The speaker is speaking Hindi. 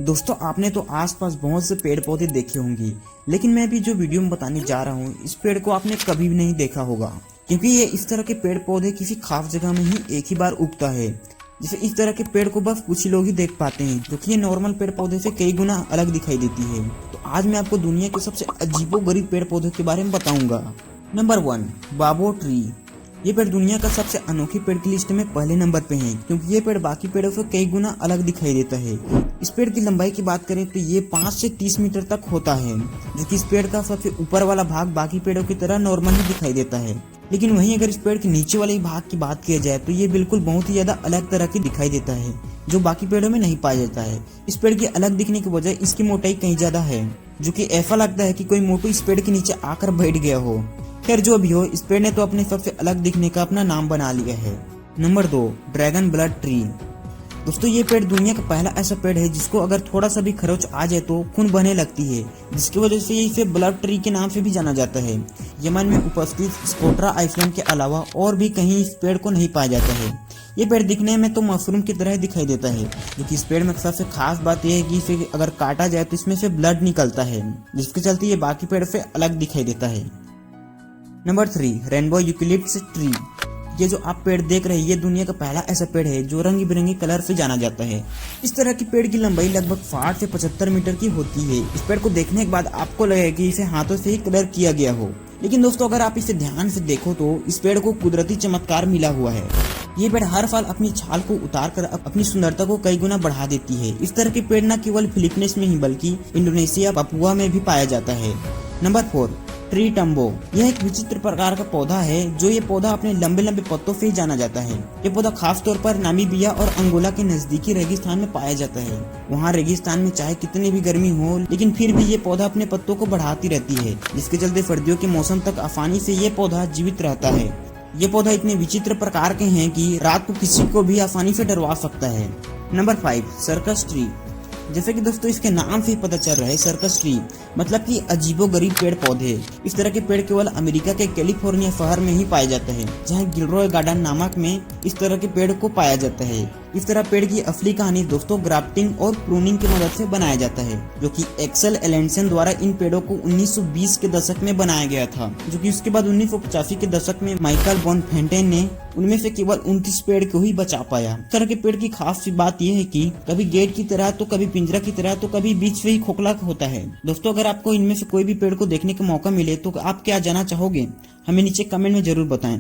दोस्तों आपने तो आसपास बहुत से पेड़ पौधे देखे होंगे, लेकिन मैं भी जो वीडियो में बताने जा रहा हूँ इस पेड़ को आपने कभी भी नहीं देखा होगा, क्योंकि ये इस तरह के पेड़ पौधे किसी खास जगह में ही एक ही बार उगता है। जिसे इस तरह के पेड़ को बस कुछ ही लोग ही देख पाते हैं, जो कि ये नॉर्मल पेड़ पौधे से कई गुना अलग दिखाई देती है। तो आज मैं आपको दुनिया के सबसे अजीबोगरीब पेड़ पौधों के बारे में बताऊंगा। नंबर 1, बाबो ट्री। ये पेड़ दुनिया का सबसे अनोखी पेड़ की लिस्ट में पहले नंबर पे है, क्योंकि ये पेड़ बाकी पेड़ों से कई गुना अलग दिखाई देता है। इस पेड़ की लंबाई की बात करें तो ये 5 से 30 मीटर तक होता है, जो कि इस पेड़ का सबसे ऊपर वाला भाग बाकी पेड़ों की तरह नॉर्मल ही दिखाई देता है। लेकिन वहीं अगर इस पेड़ के नीचे वाले भाग की बात की जाए तो ये बिल्कुल बहुत ही ज्यादा अलग तरह की दिखाई देता है, जो बाकी पेड़ों में नहीं पाया जाता है। इस पेड़ की अलग दिखने की वजह इसकी मोटाई कहीं ज्यादा है, जो कि ऐसा लगता है कि कोई मोटू इस पेड़ के नीचे आकर बैठ गया हो। खैर जो भी हो, इस पेड़ ने तो अपने सबसे अलग दिखने का अपना नाम बना लिया है। Number 2, dragon blood tree. दोस्तों ये पेड़ दुनिया का पहला ऐसा पेड़ है जिसको अगर थोड़ा सा भी खरोच आ जाए तो खून बहने लगती है, जिसकी वजह से इसे ब्लड ट्री के नाम से भी जाना जाता है। यमन में उपस्थित स्कोट्रा आइसलैंड के अलावा और भी कहीं इस पेड़ को नहीं पाया जाता है। ये पेड़ दिखने में तो मशरूम की तरह दिखाई देता है, जो कि इस पेड़ में सबसे खास बात यह है कि इसे अगर काटा जाए तो इसमें से ब्लड निकलता है, जिसके चलते ये बाकी पेड़ से अलग दिखाई देता है। Number 3, rainbow eucalyptus tree. ये जो आप पेड़ देख रहे हैं ये दुनिया का पहला ऐसा पेड़ है जो रंग बिरंगे कलर से जाना जाता है। इस तरह की पेड़ की लंबाई लगभग 60 से 75 मीटर की होती है। इस पेड़ को देखने के बाद आपको लगेगा कि इसे हाथों से ही कलर किया गया हो, लेकिन दोस्तों अगर आप इसे ध्यान से देखो तो इस पेड़ को कुदरती चमत्कार मिला हुआ है। ये पेड़ हर साल अपनी छाल को उतार कर अपनी सुंदरता को कई गुना बढ़ा देती है। इस तरह के पेड़ न केवल फिलीपींस में ही बल्कि इंडोनेशिया, पपुआ में भी पाया जाता है। Number 4, tree tumbo. यह एक विचित्र प्रकार का पौधा है, जो ये पौधा अपने लंबे लंबे पत्तों से ही जाना जाता है। ये पौधा खास तौर पर नामीबिया और अंगोला के नजदीकी रेगिस्तान में पाया जाता है। वहाँ रेगिस्तान में चाहे कितनी भी गर्मी हो, लेकिन फिर भी ये पौधा अपने पत्तों को बढ़ाती रहती है, जिसके चलते सर्दियों के मौसम तक आसानी से ये पौधा जीवित रहता है। ये पौधा इतने विचित्र प्रकार के हैं कि रात को किसी को भी आसानी से डरवा सकता है। Number 5, circus tree. जैसे कि दोस्तों इसके नाम से ही पता चल रहा है, सर्कस ट्री मतलब कि अजीबोगरीब पेड़ पौधे। इस तरह के पेड़ केवल अमेरिका के कैलिफोर्निया शहर में ही पाए जाते हैं, जहां गिलरॉय गार्डन नामक में इस तरह के पेड़ को पाया जाता है। इस तरह पेड़ की असली कहानी दोस्तों ग्राफ्टिंग और प्रूनिंग की मदद से बनाया जाता है, जो कि एक्सेल एलेंसन द्वारा इन पेड़ों को 1920 के दशक में बनाया गया था, जो कि उसके बाद 1985 के दशक में माइकल बोनफेंटेन ने उनमें से केवल 29 पेड़ को ही बचा पाया। इस तरह के पेड़ की खास बात यह है कि कभी गेट की तरह तो कभी पिंजरा की तरह तो कभी बीच से ही खोखला होता है। दोस्तों अगर आपको इनमें से कोई भी पेड़ को देखने का मौका मिले तो आप क्या जानना चाहोगे, हमें नीचे कमेंट में जरूर बताएं।